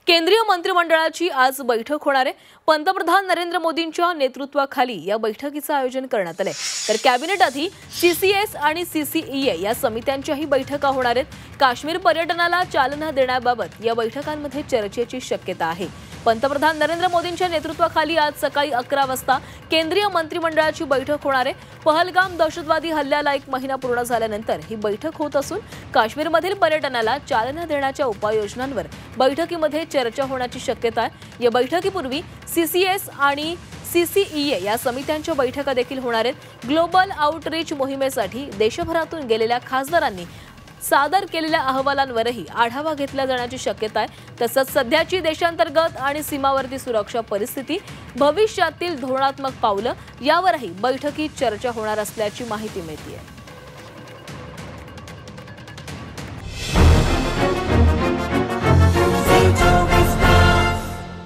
केंद्रीय मंत्रिमंडळाची आज बैठक होणार आहे। पंतप्रधान नरेंद्र मोदींच्या नेतृत्वाखाली या बैठकीचं आयोजन करण्यात आले। तर कॅबिनेट आधी सीसीएस आणि सीसीईए या समित्यांच्याही बैठका होणार आहेत। काश्मीर पर्यटनाला चालना देण्याबाबत या बैठकांमध्ये चर्चेची शक्यता आहे। पंतप्रधान नरेंद्र मोदींच्या नेतृत्वाखाली आज सकाळी 11 वाजता केंद्रीय मंत्रिमंडळाची बैठक होणार आहे। पहलगाम दहशतवादी हल्ल्याला 1 महिना पूर्ण झाल्यानंतर ही बैठक होत असून काश्मीरमधील पर्यटनाला चालना देण्याच्या उपाययोजनांवर बैठकीमध्ये चर्चा होण्याची शक्यता आहे। या बैठकीपूर्वी सीसीएस आणि सीसीईए या समित्यांच्या बैठका देखील होणार आहेत। ग्लोबल आउटरीच मोहिमेसाठी देशभरातून गेलेल्या खासदारांनी सादर केलेल्या अहवालांवरही आढावा घेतला जाण्याची शक्यता आहे। तसंच सध्याची देशांतर्गत आणि सीमावर्ती सुरक्षा परिस्थिती, भविष्यातील धोरणात्मक पावलं यावरही बैठकीत चर्चा होणार असल्याची माहिती मिळते आहे।